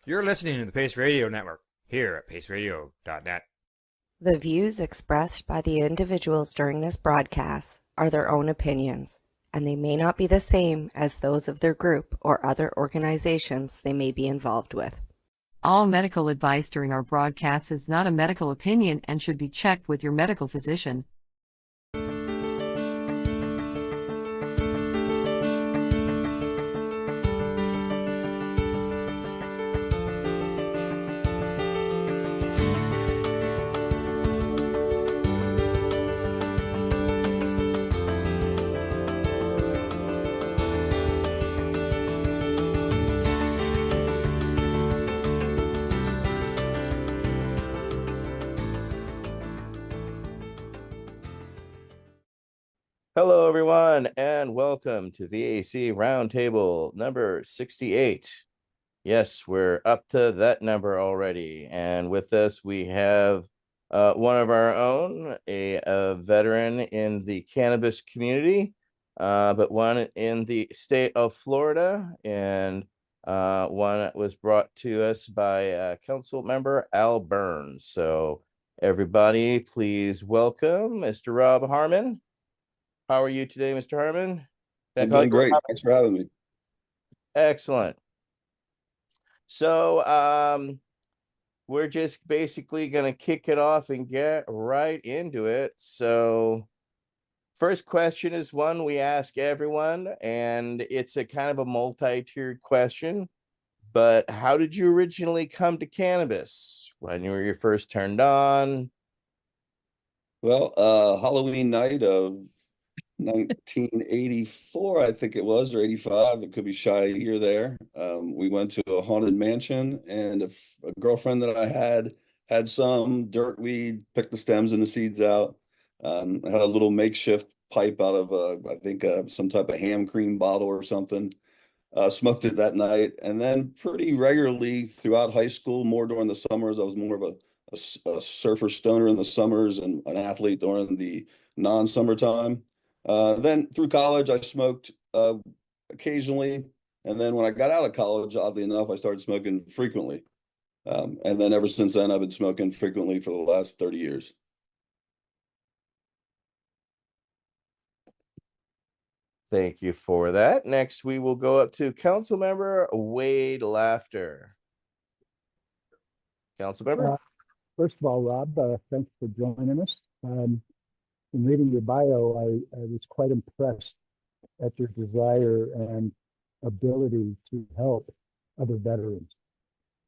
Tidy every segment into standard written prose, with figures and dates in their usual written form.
You're listening to the Pace Radio Network here at paceradio.net. The views expressed by the individuals during this broadcast are their own opinions, and they may not be the same as those of their group or other organizations they may be involved with. All medical advice during our broadcast is not a medical opinion and should be checked with your medical physician. Hello, everyone, and welcome to V.A.C. Roundtable number 68. Yes, we're up to that number already. And with us, we have one of our own, a veteran in the cannabis community, but one in the state of Florida, and one that was brought to us by Council Member Al Burns. So everybody, please welcome Mr. Robb Harmon. How are you today, Mr. Harmon? I'm doing great. Thanks for having me. Excellent. So we're just basically going to kick it off and get right into it. So first question is one we ask everyone, and it's a kind of a multi-tiered question. But how did you originally come to cannabis? When you were first turned on? Well, Halloween night of 1984, I think it was, or 85. It could be shy here there. We went to a haunted mansion, and a girlfriend that I had some dirt weed, picked the stems and the seeds out. I had a little makeshift pipe out of, I think, some type of ham cream bottle or something. Smoked it that night, and then pretty regularly throughout high school, more during the summers. I was more of a surfer stoner in the summers and an athlete during the non-summertime. Then through college, I smoked occasionally. And then when I got out of college, oddly enough, I started smoking frequently. And then ever since then, I've been smoking frequently for the last 30 years. Thank you for that. Next, we will go up to Councilmember Wade Laughter. Councilmember? First of all, Rob, thanks for joining us. In reading your bio, I was quite impressed at your desire and ability to help other veterans.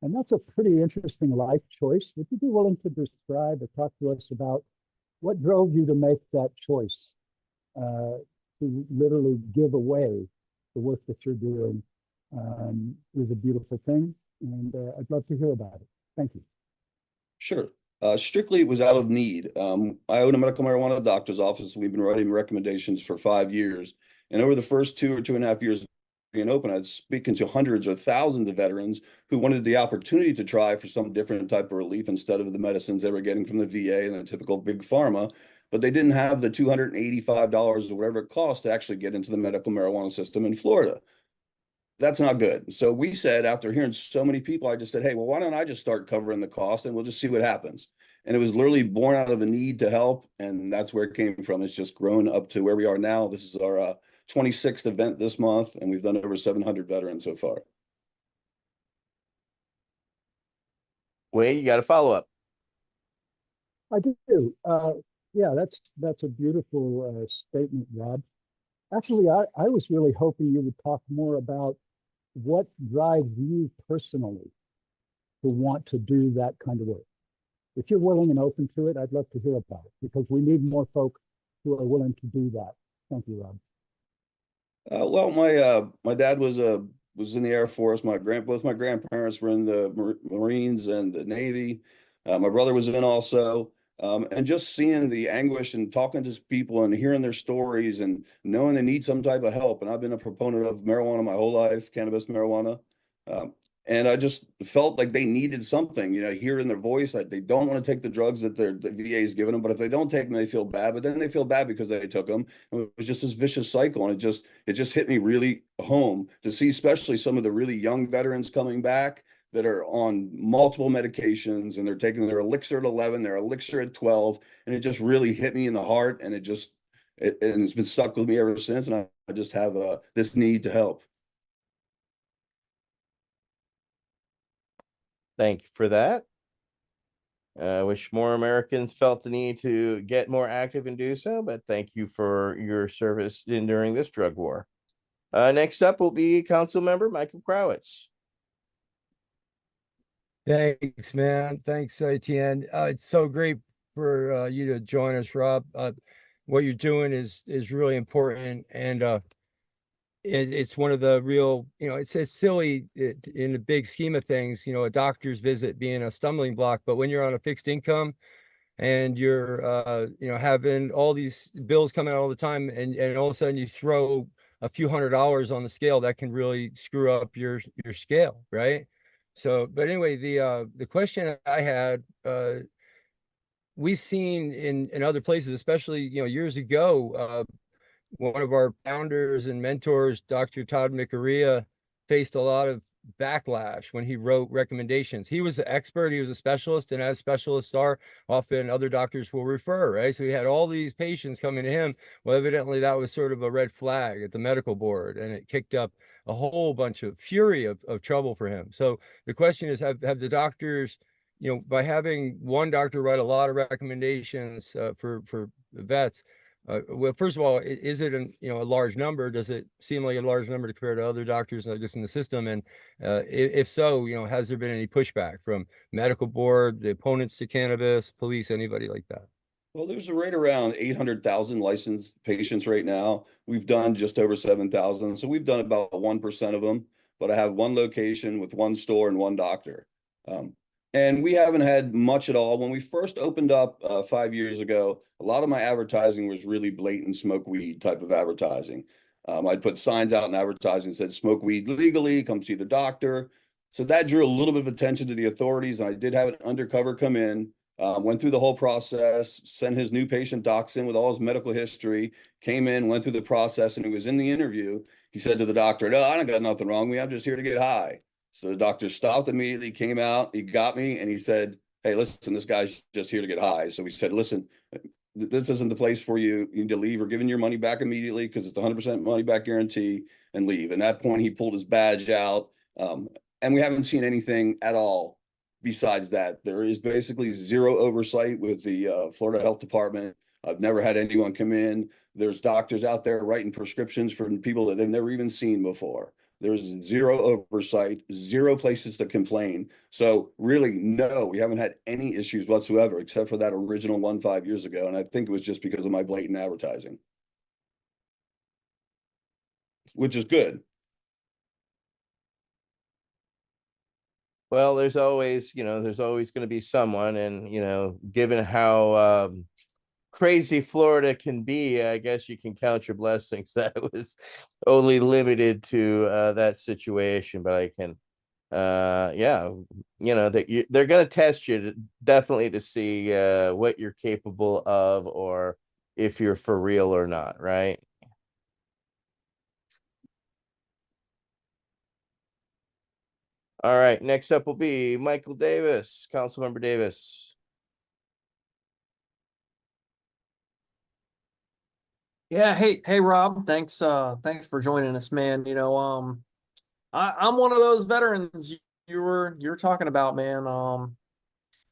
And that's a pretty interesting life choice. Would you be willing to describe or talk to us about what drove you to make that choice, to literally give away the work that you're doing? It was a beautiful thing, and I'd love to hear about it. Thank you. Sure. Strictly, it was out of need. I own a medical marijuana doctor's office. We've been writing recommendations for 5 years. And over the first 2 or 2.5 years being open, I'd speaking to hundreds or thousands of veterans who wanted the opportunity to try for some different type of relief instead of the medicines they were getting from the VA and the typical big pharma. But they didn't have the $285 or whatever it costs to actually get into the medical marijuana system in Florida. That's not good. So we said, after hearing so many people, I just said, hey, well, why don't I just start covering the cost and we'll just see what happens. And it was literally born out of a need to help. And that's where it came from. It's just grown up to where we are now. This is our 26th event this month, and we've done over 700 veterans so far. Wade, you got a follow-up? I do. Yeah, that's a beautiful statement, Rob. Actually, I was really hoping you would talk more about what drives you personally to want to do that kind of work. If you're willing and open to it, I'd love to hear about it, because we need more folk who are willing to do that. Thank you, Rob. Well, my dad was in the Air Force. Both my grandparents were in the Marines and the Navy. My brother was in also. And just seeing the anguish and talking to people and hearing their stories and knowing they need some type of help. And I've been a proponent of marijuana my whole life, cannabis marijuana. And I just felt like they needed something, hear in their voice that they don't want to take the drugs that the VA is giving them. But if they don't take them, they feel bad. But then they feel bad because they took them. And it was just this vicious cycle. And it just hit me really home to see, especially some of the really young veterans coming back that are on multiple medications and they're taking their elixir at 11, their elixir at 12, and it just really hit me in the heart, and it's been stuck with me ever since. And I just have this need to help. Thank you for that. I wish more Americans felt the need to get more active and do so, but thank you for your service during this drug war. Next up will be Council Member Michael Krawitz. Thanks, man. Thanks, Etienne. It's so great for you to join us, Rob. What you're doing is really important, and it's one of the real, it's silly in the big scheme of things, a doctor's visit being a stumbling block, but when you're on a fixed income and you're having all these bills coming out all the time, and all of a sudden you throw a few $100s on the scale, that can really screw up your scale, right? So, but anyway, the question I had, we've seen in other places, especially years ago, one of our founders and mentors, Dr. Todd McArea, faced a lot of backlash when he wrote recommendations. He was an expert, he was a specialist, and as specialists are, often other doctors will refer, right? So he had all these patients coming to him. Well, evidently that was sort of a red flag at the medical board, and it kicked up a whole bunch of fury of trouble for him. So the question is, have the doctors, by having one doctor write a lot of recommendations for vets, well, first of all, is it a large number? Does it seem like a large number to compare to other doctors just in the system? And if so, has there been any pushback from medical board, the opponents to cannabis, police, anybody like that? Well, there's right around 800,000 licensed patients right now. We've done just over 7,000. So we've done about 1% of them, but I have one location with one store and one doctor. And we haven't had much at all. When we first opened up 5 years ago, a lot of my advertising was really blatant smoke weed type of advertising. I'd put signs out in advertising that said smoke weed legally, come see the doctor. So that drew a little bit of attention to the authorities. And I did have an undercover come in, went through the whole process, sent his new patient docs in with all his medical history, came in, went through the process, and he was in the interview. He said to the doctor, "No, I don't got nothing wrong with me. I'm just here to get high." So the doctor stopped immediately, came out, he got me, and he said, "Hey, listen, this guy's just here to get high." So we said, "Listen, this isn't the place for you. You need to leave. We're giving your money back immediately because it's 100% money back guarantee, and leave." And at that point, he pulled his badge out. And we haven't seen anything at all besides that. There is basically zero oversight with the Florida Health Department. I've never had anyone come in. There's doctors out there writing prescriptions for people that they've never even seen before. There's zero oversight, zero places to complain. So really, no, we haven't had any issues whatsoever, except for that original one 5 years ago. And I think it was just because of my blatant advertising, which is good. Well, there's always going to be someone, and, given how crazy Florida can be, I guess you can count your blessings that it was only limited to that situation. But I can, that they're going to test you definitely to see what you're capable of, or if you're for real or not, right? All right, next up will be Michael Davis, Councilmember Davis. Yeah, hey Rob, thanks for joining us, man. I'm one of those veterans you're talking about, man,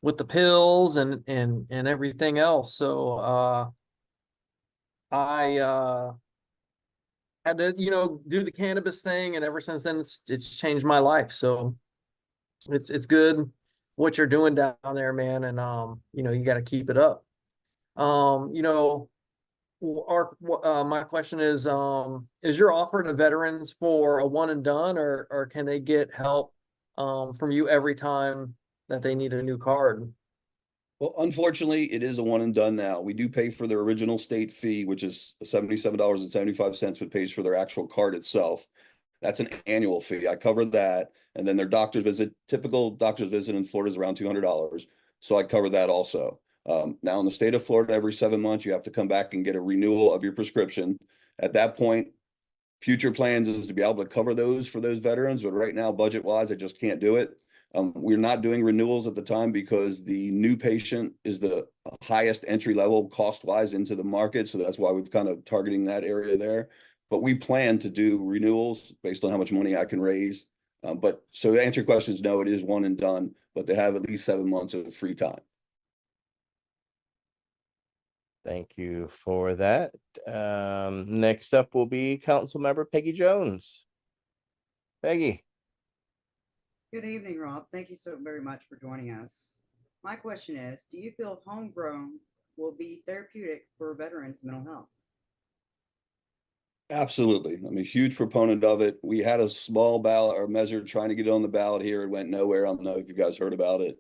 with the pills and everything else. So I had to, do the cannabis thing, and ever since then it's changed my life. So it's good what you're doing down there, man, and you got to keep it up. My question is your offer to veterans for a one and done, or can they get help from you every time that they need a new card? Well, unfortunately, it is a one and done now. We do pay for their original state fee, which is $77.75, which pays for their actual card itself. That's an annual fee. I cover that. And then their doctor's visit, typical doctor's visit in Florida is around $200. So I cover that also. Now in the state of Florida, every 7 months, you have to come back and get a renewal of your prescription. At that point, future plans is to be able to cover those for those veterans. But right now, budget wise, I just can't do it. We're not doing renewals at the time because the new patient is the highest entry level cost wise into the market. So that's why we've kind of targeting that area there. But we plan to do renewals based on how much money I can raise. But so to answer your question is no, it is one and done, but they have at least 7 months of free time. Thank you for that. Next up will be Council Member Peggy Jones. Peggy. Good evening, Rob. Thank you so very much for joining us. My question is, do you feel homegrown will be therapeutic for veterans' mental health? Absolutely. I'm a huge proponent of it. We had a small ballot or measure trying to get it on the ballot here. It went nowhere. I don't know if you guys heard about it.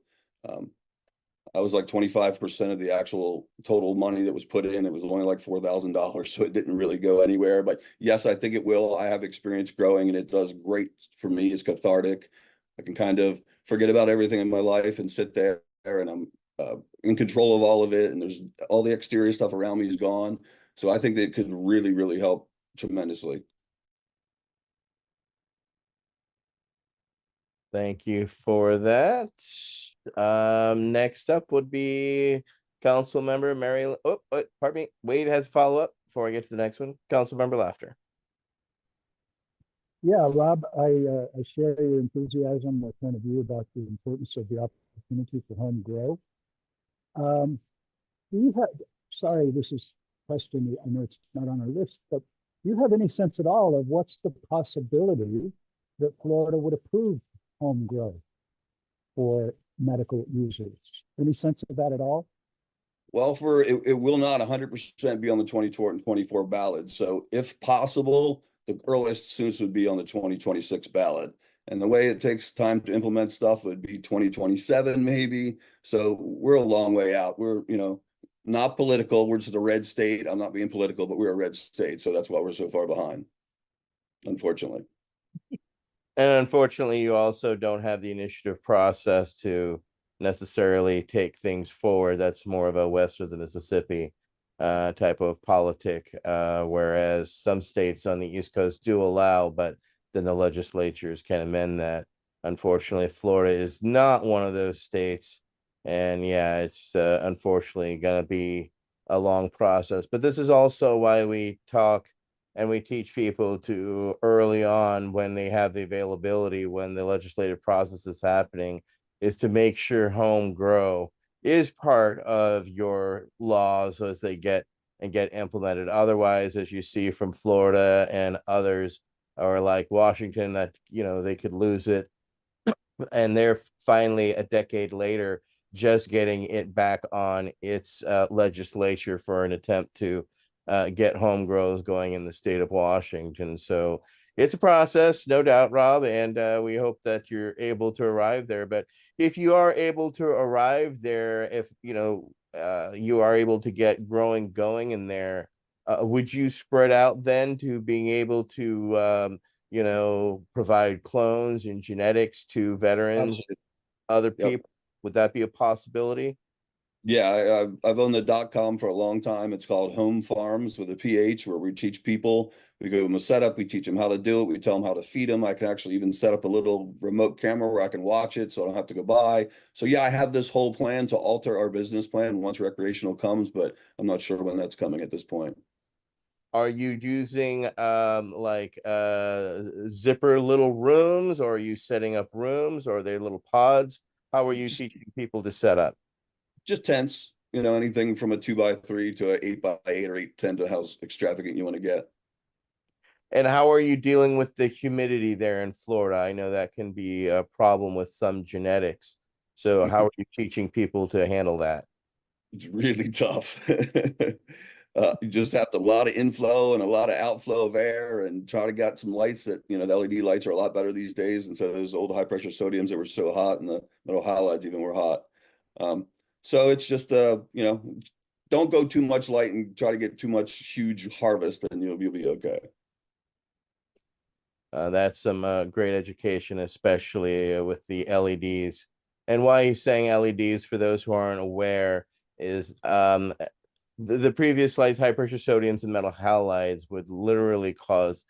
I was like 25% of the actual total money that was put in. It was only like $4,000. So it didn't really go anywhere. But yes, I think it will. I have experience growing and it does great for me. It's cathartic. I can kind of forget about everything in my life and sit there and I'm in control of all of it. And there's all the exterior stuff around me is gone. So I think that it could really, really help tremendously. Thank you for that. Next up would be Council Member Mary. Oh, pardon me. Wade has a follow-up before I get to the next one. Council Member Laughter. Yeah, Rob, I share your enthusiasm, my point of view about the importance of the opportunity for home grow. Do you have, sorry, this is a question, I know it's not on our list, but do you have any sense at all of what's the possibility that Florida would approve home grow for medical users? Any sense of that at all? Well, it will not 100% be on the 2024 ballot. So if possible, the earliest soonest would be on the 2026 ballot. And the way it takes time to implement stuff would be 2027 maybe. So we're a long way out. We're, not political. We're just a red state. I'm not being political, but we're a red state. So that's why we're so far behind, unfortunately. And unfortunately, you also don't have the initiative process to necessarily take things forward. That's more of a west of the Mississippi type of politic, whereas some states on the East Coast do allow, but then the legislatures can amend that. Unfortunately, Florida is not one of those states. And yeah, it's unfortunately going to be a long process. But this is also why we talk and we teach people to early on, when they have the availability, when the legislative process is happening, is to make sure home grow is part of your laws as they get implemented. Otherwise, as you see from Florida and others, or like Washington, that they could lose it, and they're finally a decade later just getting it back on its legislature for an attempt to get home grows going in the state of Washington. So it's a process, no doubt, Rob, and we hope that you're able to arrive there. But if you are able to arrive there, if you are able to get growing going in there, would you spread out then to being able to provide clones and genetics to veterans and other people? Yep. Would that be a possibility? Yeah, I've owned the .com for a long time. It's called Home Farms with a PH, where we teach people. We give them a setup. We teach them how to do it. We tell them how to feed them. I can actually even set up a little remote camera where I can watch it, so I don't have to go by. So yeah, I have this whole plan to alter our business plan once recreational comes, but I'm not sure when that's coming at this point. Are you using zipper little rooms, or are you setting up rooms, or are they little pods? How are you teaching people to set up? Just tents, anything from a 2x3 to an 8x8 or 8x10 to how extravagant you want to get. And how are you dealing with the humidity there in Florida? I know that can be a problem with some genetics. So how are you teaching people to handle that? It's really tough. You just have a lot of inflow and a lot of outflow of air, and try to get some lights that, the LED lights are a lot better these days instead of those old high pressure sodiums that were so hot, and the metal halides even were hot. So it's just, don't go too much light and try to get too much huge harvest, and you'll be okay. That's some great education, especially with the LEDs. And why he's saying LEDs, for those who aren't aware, is the previous lights, high pressure sodiums and metal halides, would literally cause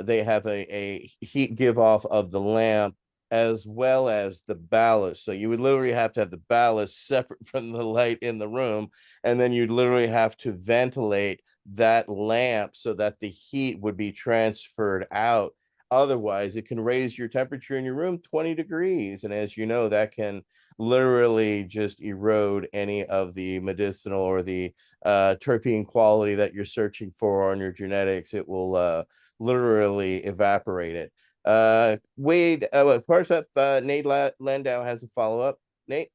they have a heat give off of the lamp as well as the ballast. So you would literally have to have the ballast separate from the light in the room, and then you'd literally have to ventilate that lamp so that the heat would be transferred out. Otherwise, it can raise your temperature in your room 20 degrees. And as you know, that can literally just erode any of the medicinal or the terpene quality that you're searching for on your genetics. It will literally evaporate it. Wade, first up, Nate Landau has a follow-up. Nate?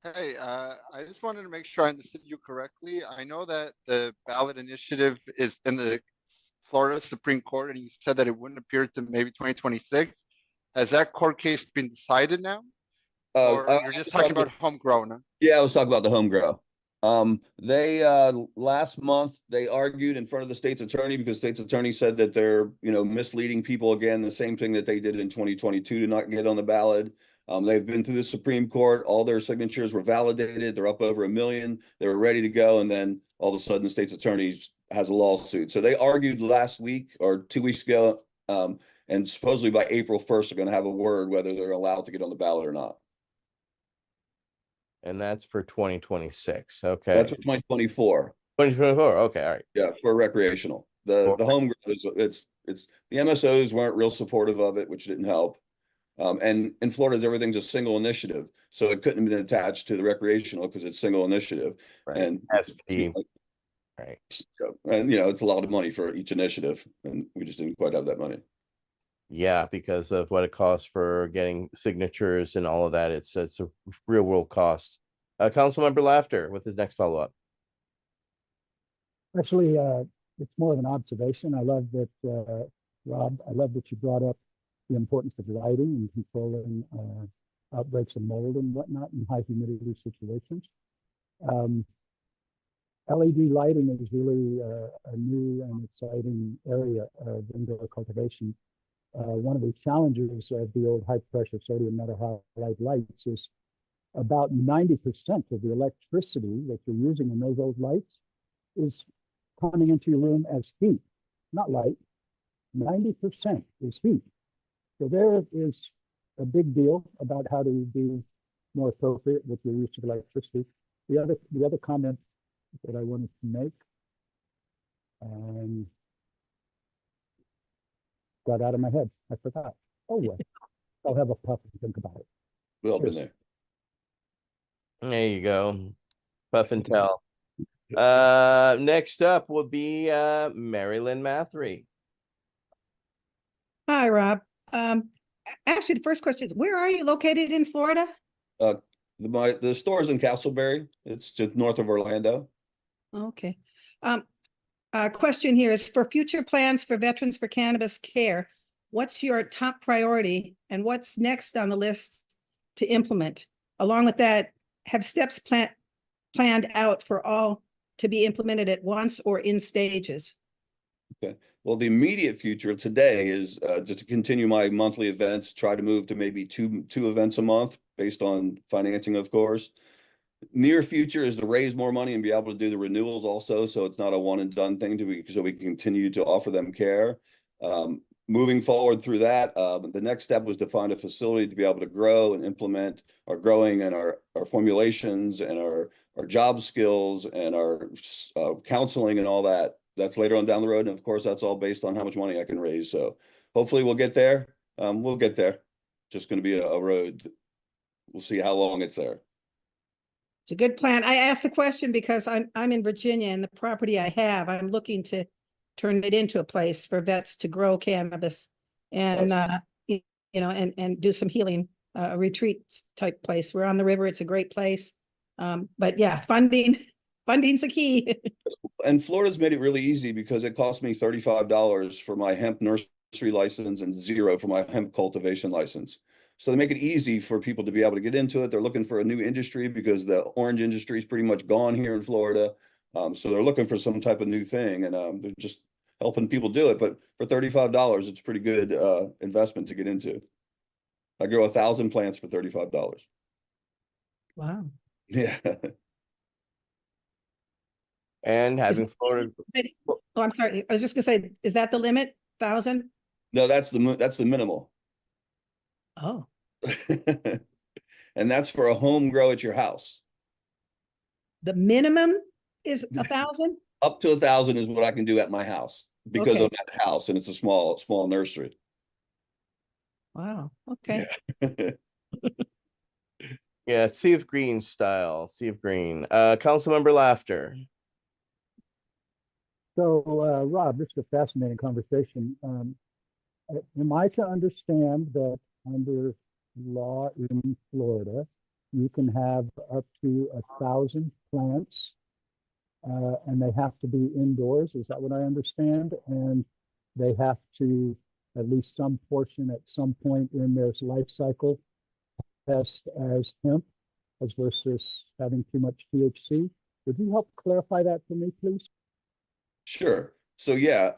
Hey, I just wanted to make sure I understood you correctly. I know that the ballot initiative is in the Florida Supreme Court, and you said that it wouldn't appear to maybe 2026. Has that court case been decided now? Or you're just talking about homegrown? Yeah, I was talking about the home grow. They last month they argued in front of the state's attorney because the state's attorney said that they're misleading people again, the same thing that they did in 2022 to not get on the ballot. They've been through the Supreme Court, all their signatures were validated, they're up over 1 million, they were ready to go, and then all of a sudden the state's attorney has a lawsuit. So they argued last week or 2 weeks ago, and supposedly by April 1st they're going to have a word whether they're allowed to get on the ballot or not. And that's for 2026. Okay. That's for 2024. 2024. Okay. All right. Yeah, for recreational. The home grow is it's the MSOs weren't real supportive of it, which didn't help. And in Florida, everything's a single initiative, so it couldn't have been attached to the recreational because it's single initiative. Right. And has to be right. And it's a lot of money for each initiative, and we just didn't quite have that money. Yeah, because of what it costs for getting signatures and all of that. It's a real world cost. Councilmember Laughter with his next follow-up. Actually, it's more of an observation. I love that, Rob, I love that you brought up the importance of lighting and controlling outbreaks of mold and whatnot in high humidity situations. LED lighting is really a new and exciting area of indoor cultivation. One of the challenges of the old high pressure sodium metal halide lights is about 90% of the electricity that you're using in those old lights is coming into your room as heat, not light. 90% is heat. So there is a big deal about how to be more appropriate with your use of electricity. The other comment that I wanted to make got out of my head. I forgot. Oh well, I'll have a puff and think about it. We've all been there. There you go. Puff and tell. Next up will be Marilyn Mathry. Hi, Rob. Actually, the first question is, where are you located in Florida? The store's in Castleberry. It's just north of Orlando. Okay. Question here is, for future plans for Veterans for Cannabis Care, what's your top priority and what's next on the list to implement? Along with that, have steps planned out for all to be implemented at once or in stages? Okay. Well, the immediate future today is just to continue my monthly events, try to move to maybe two events a month based on financing, of course. Near future is to raise more money and be able to do the renewals also, so it's not a one and done thing so we can continue to offer them care. Moving forward through that, the next step was to find a facility to be able to grow and implement our growing and our formulations and our job skills and our counseling and all that. That's later on down the road, and of course that's all based on how much money I can raise. So hopefully we'll get there. We'll get there. Just going to be a road. We'll see how long it's there. It's a good plan. I asked the question because I'm in Virginia, and the property I have, I'm looking to turn it into a place for vets to grow cannabis and and do some healing, retreat type place. We're on the river. It's a great place. But yeah, funding's the key. And Florida's made it really easy because it cost me $35 for my hemp nursery license and $0 for my hemp cultivation license. So they make it easy for people to be able to get into it. They're looking for a new industry because the orange industry is pretty much gone here in Florida. So they're looking for some type of new thing, and they're just helping people do it. But for $35, it's a pretty good investment to get into. I grow 1,000 plants for $35. Wow. Yeah. And having Florida. Oh, I'm sorry. I was just gonna say, is that the limit? 1,000? No, that's the minimal. Oh, And that's for a home grow at your house. the minimum is 1,000? Up to 1,000 is what I can do at my house because Okay. of that house, and it's a small nursery. Wow. Okay. Yeah. Yeah, Sea of Green style. Sea of Green. Councilmember Laughter. So, Rob, this is a fascinating conversation. Am I to understand that under law in Florida, you can have up to 1,000 plants, and they have to be indoors? Is that what I understand? And they have to, at least some portion at some point in their life cycle, test as hemp as versus having too much THC. Would you help clarify that for me, please? Sure. So yeah,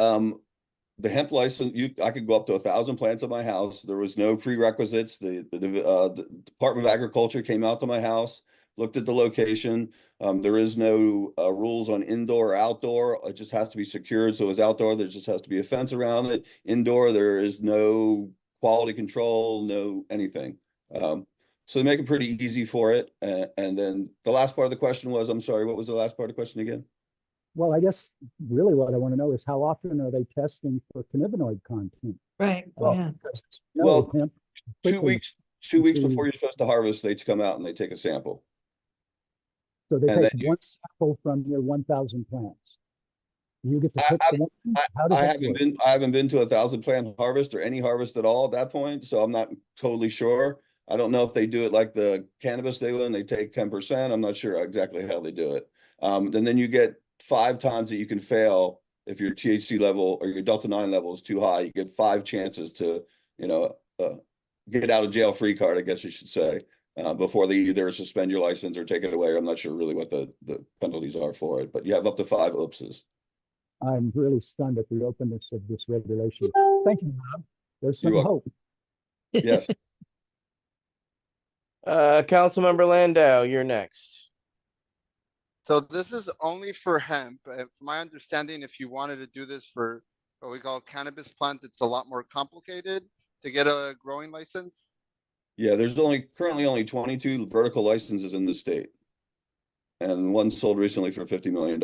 the hemp license, I could go up to 1,000 plants at my house. There was no prerequisites. The Department of Agriculture came out to my house, looked at the location. There is no rules on indoor or outdoor. It just has to be secured. So as outdoor, there just has to be a fence around it. Indoor, there is no quality control, no anything. So they make it pretty easy for it. And then the last part of the question was, I'm sorry, what was the last part of the question again? Well, I guess really what I want to know is how often are they testing for cannabinoid content? Right. Well, Yeah. Well, hemp 2 quickly weeks, 2 weeks to- before you're supposed to harvest, they come out and they take a sample. So they And take then one sample from your 1,000 plants. You get to I, pick I, the one. How does I that haven't work? I haven't been to 1,000 plant harvest or any harvest at all at that point, so I'm not totally sure. I don't know if they do it like the cannabis they will, and they take 10%. I'm not sure exactly how they do it. And then you get 5 times that you can fail if your THC level or your Delta 9 level is too high. You get 5 chances to, get out of jail free card, I guess you should say, before they either suspend your license or take it away. I'm not sure really what the penalties are for it, but you have up to 5 oopses. I'm really stunned at the openness of this regulation. Thank you, Rob. There's some You're welcome. hope. Yes. Councilmember Landau, you're next. So this is only for hemp. From my understanding, if you wanted to do this for what we call cannabis plant, it's a lot more complicated to get a growing license. Yeah, there's currently only 22 vertical licenses in the state. And one sold recently for $50 million.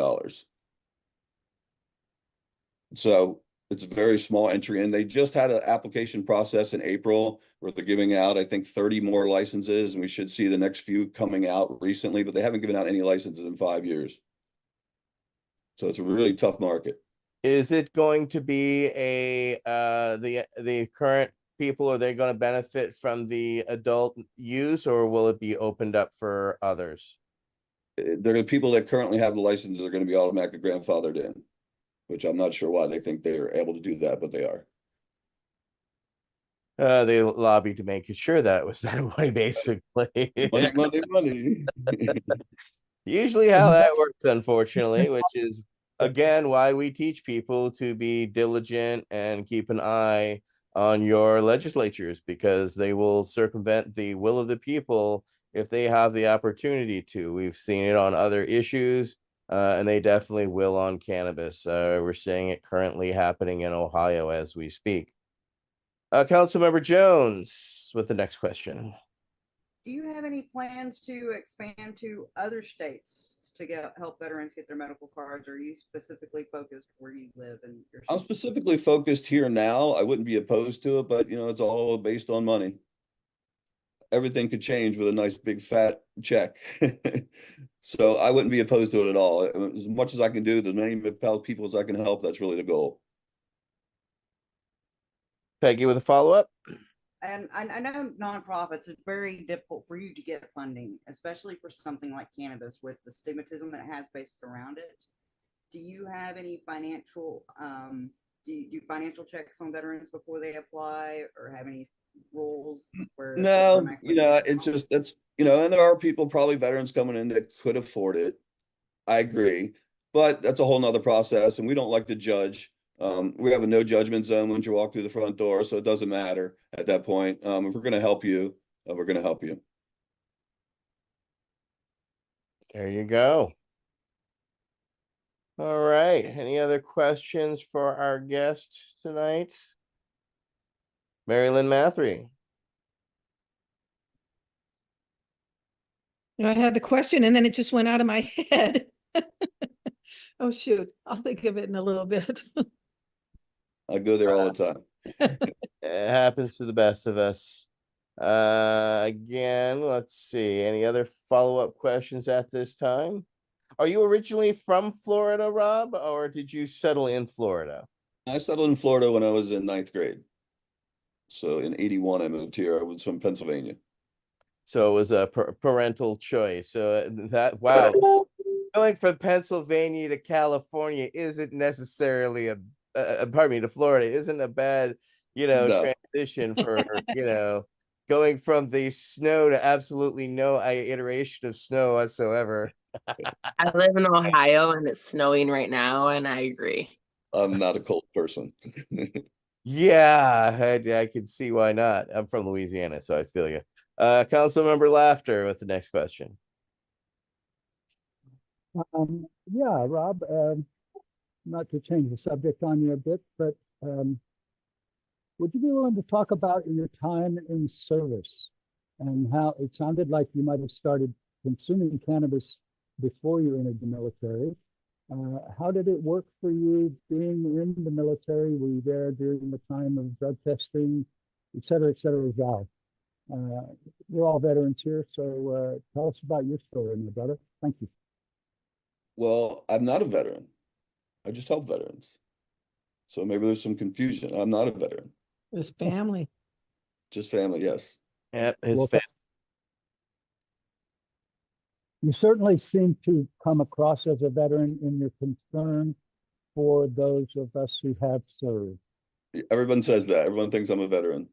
So it's a very small entry, and they just had an application process in April where they're giving out, I think, 30 more licenses, and we should see the next few coming out recently, but they haven't given out any licenses in 5 years. So it's a really tough market. Is it going to be the current people, are they going to benefit from the adult use, or will it be opened up for others? There are people that currently have the licenses are going to be automatically grandfathered in, which I'm not sure why they think they're able to do that, but they are. They lobbied to make sure that it was that way, basically. Money. Usually how that works, unfortunately, which is, again, why we teach people to be diligent and keep an eye on your legislatures, because they will circumvent the will of the people if they have the opportunity to. We've seen it on other issues, and they definitely will on cannabis. We're seeing it currently happening in Ohio as we speak. Councilmember Jones with the next question. Do you have any plans to expand to other states to help veterans get their medical cards? Or are you specifically focused where you live and your I'm specifically focused here now. I wouldn't be opposed to it, but it's all based on money. Everything could change with a nice big fat check. So I wouldn't be opposed to it at all. As much as I can do, as many people as I can help, that's really the goal. Peggy with a follow-up. And I know nonprofits, it's very difficult for you to get funding, especially for something like cannabis with the stigmatism it has based around it. Do you have any financial, do you do financial checks on veterans before they apply, or have any rules where? No, it's just, and there are people, probably veterans coming in that could afford it. I agree, but that's a whole nother process, and we don't like to judge. We have a no judgment zone once you walk through the front door, so it doesn't matter at that point. If we're going to help you, we're going to help you. There you go. All right. Any other questions for our guest tonight? Mary Lynn Mathry. I had the question and then it just went out of my head. Oh, shoot. I'll think of it in a little bit. I go there all the time. It happens to the best of us. Again, let's see. Any other follow-up questions at this time? Are you originally from Florida, Rob, or did you settle in Florida? I settled in Florida when I was in ninth grade. So in 81, I moved here. I was from Pennsylvania. So it was a parental choice. So that, wow, going from Pennsylvania to California isn't necessarily pardon me, to Florida isn't a bad, No. transition for, going from the snow to absolutely no iteration of snow whatsoever. I live in Ohio and it's snowing right now, and I agree. I'm not a cold person. Yeah, I can see why not. I'm from Louisiana, so I feel you. Councilmember Laughter with the next question. Yeah, Rob, not to change the subject on you a bit, but would you be willing to talk about your time in service and how it sounded like you might have started consuming cannabis before you entered the military? How did it work for you being in the military? Were you there during the time of drug testing, et cetera, Val? We're all veterans here, so tell us about your story, my brother. Thank you. Well, I'm not a veteran. I just help veterans. So maybe there's some confusion. I'm not a veteran. His family. Just family, yes. Yep, his Well, family. You certainly seem to come across as a veteran in your concern for those of us who have served. Everyone says that. Everyone thinks I'm a veteran.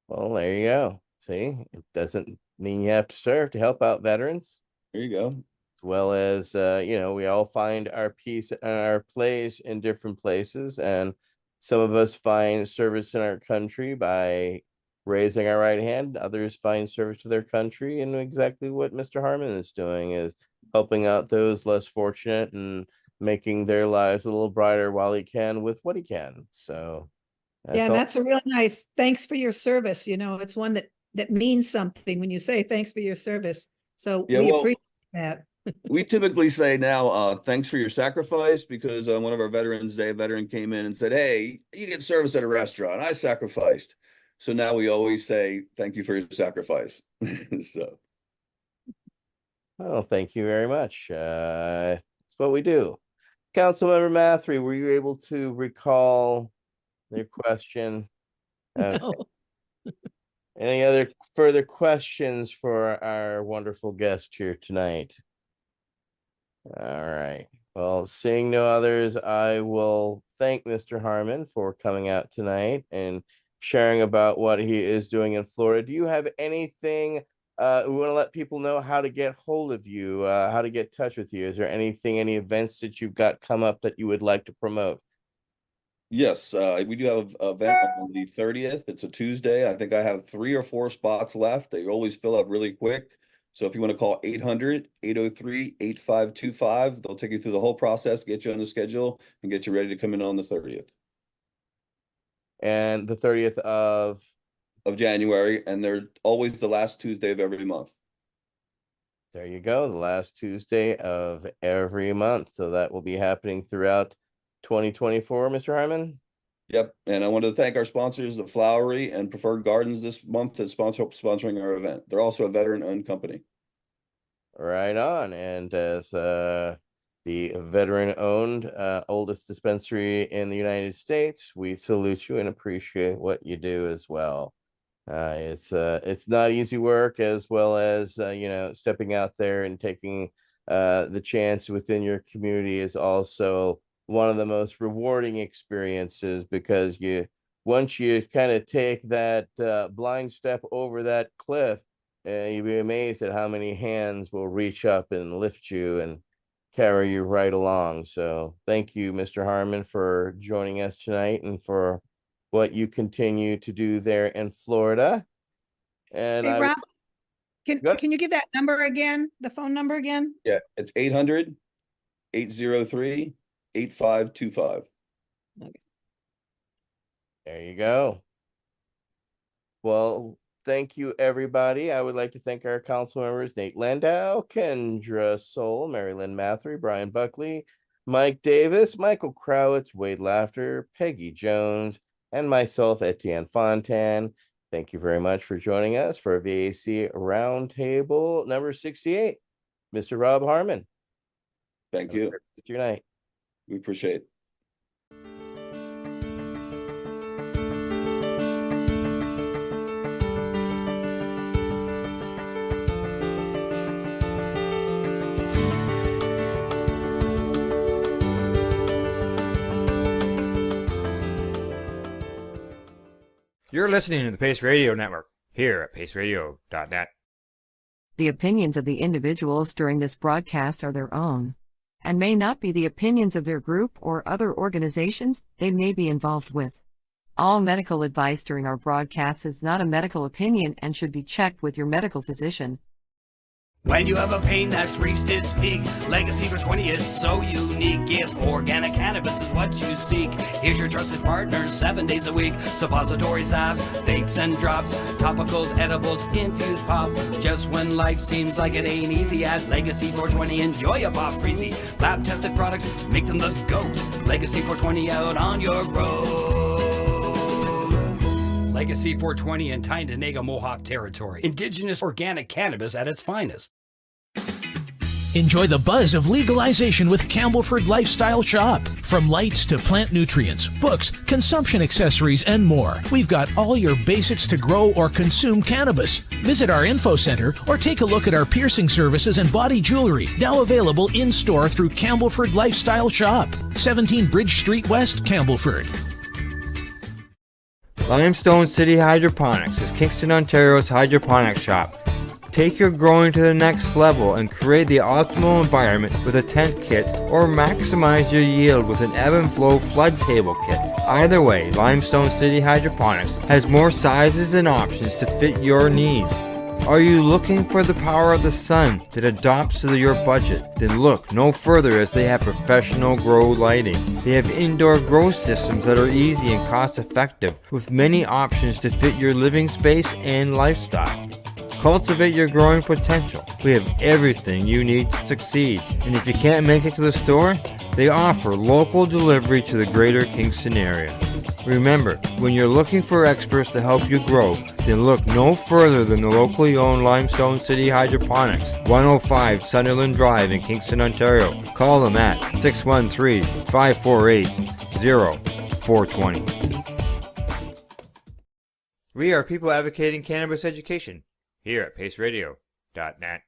Well, there you go. See, it doesn't mean you have to serve to help out veterans. There you go. As well as, we all find our peace and our place in different places. And some of us find service in our country by raising our right hand. Others find service to their country. And exactly what Mr. Harmon is doing is helping out those less fortunate and making their lives a little brighter while he can with what he can. So Yeah, and all. that's a real nice, thanks for your service. It's one that means something when you say thanks for your service. So Yeah, we well, appreciate that. we typically say now, thanks for your sacrifice, because one of our Veterans Day, a veteran came in and said, hey, you get service at a restaurant. I sacrificed. So now we always say, thank you for your sacrifice. So. Oh, thank you very much. That's what we do. Councilmember Mathry, were you able to recall your question? No. Any other further questions for our wonderful guest here tonight? All right. Well, seeing no others, I will thank Mr. Harmon for coming out tonight and sharing about what he is doing in Florida. Do you have anything we want to let people know how to get hold of you, how to get in touch with you? Is there anything, any events that you've got come up that you would like to promote? Yes, we do have an event on the 30th. It's a Tuesday. I think I have 3 or 4 spots left. They always fill up really quick. So if you want to call 800-803-8525, they'll take you through the whole process, get you on the schedule, and get you ready to come in on the 30th And the 30th of January. And they're always the last Tuesday of every month. There you go, the last Tuesday of every month. So that will be happening throughout 2024, Mr. Harmon. Yep. And I want to thank our sponsors, the Flowery and Preferred Gardens, this month that's sponsoring our event. They're also a veteran-owned company. Right on. And as the veteran-owned oldest dispensary in the United States, we salute you and appreciate what you do as well. It's not easy work, as well as stepping out there and taking the chance within your community is also one of the most rewarding experiences, because once you kind of take that blind step over that cliff, you'll be amazed at how many hands will reach up and lift you and carry you right along. So thank you, Mr. Harmon, for joining us tonight and for what you continue to do there in Florida. And Hey, Rob, can you give that number again, the phone number again? Yeah, it's 800-803-8525. Okay. There you go. Well, Thank you, everybody. I would like to thank our council members, Nate Landau, Kendra Soul, Mary Lynn Mathery, Brian Buckley, Mike Davis, Michael Crowitz, Wade Laughter, Peggy Jones, and myself, Etienne Fontan. Thank you very much for joining us for V.A.C. Roundtable number 68. Mr. Robb Harmon. Thank you. It's your night. We appreciate it. You're listening to the Pace Radio Network here at paceradio.net. The opinions of the individuals during this broadcast are their own, and may not be the opinions of their group or other organizations they may be involved with. All medical advice during our broadcast is not a medical opinion and should be checked with your medical physician. When you have a pain that's reached its peak, Legacy for 20, it's so unique. If organic cannabis is what you seek, here's your trusted partners 7 days a week. Suppository salves, vapes and drops, topicals, edibles, infused pop. Just when life seems like it ain't easy, at Legacy 420, enjoy a pop freezy. Lab tested products, make them the GOAT. Legacy 420 out on your road. Legacy 420 in Tyndonega Mohawk territory. Indigenous organic cannabis at its finest. Enjoy the buzz of legalization with Campbellford Lifestyle Shop. From lights to plant nutrients, books, consumption accessories, and more, we've got all your basics to grow or consume cannabis. Visit our info center or take a look at our piercing services and body jewelry, now available in-store through Campbellford Lifestyle Shop, 17 Bridge Street West, Campbellford. Limestone City Hydroponics is Kingston, Ontario's hydroponics shop. Take your growing to the next level and create the optimal environment with a tent kit, or maximize your yield with an ebb and flow flood table kit. Either way, Limestone City Hydroponics has more sizes and options to fit your needs. Are you looking for the power of the sun that adapts to your budget? Then look no further, as they have professional grow lighting. They have indoor grow systems that are easy and cost effective, with many options to fit your living space and lifestyle. Cultivate your growing potential. We have everything you need to succeed. And if you can't make it to the store, they offer local delivery to the greater Kingston area. Remember, when you're looking for experts to help you grow, then look no further than the locally owned Limestone City Hydroponics, 105 Sunderland Drive in Kingston, Ontario. Call them at 613-548-0420. We are people advocating cannabis education here at paceradio.net.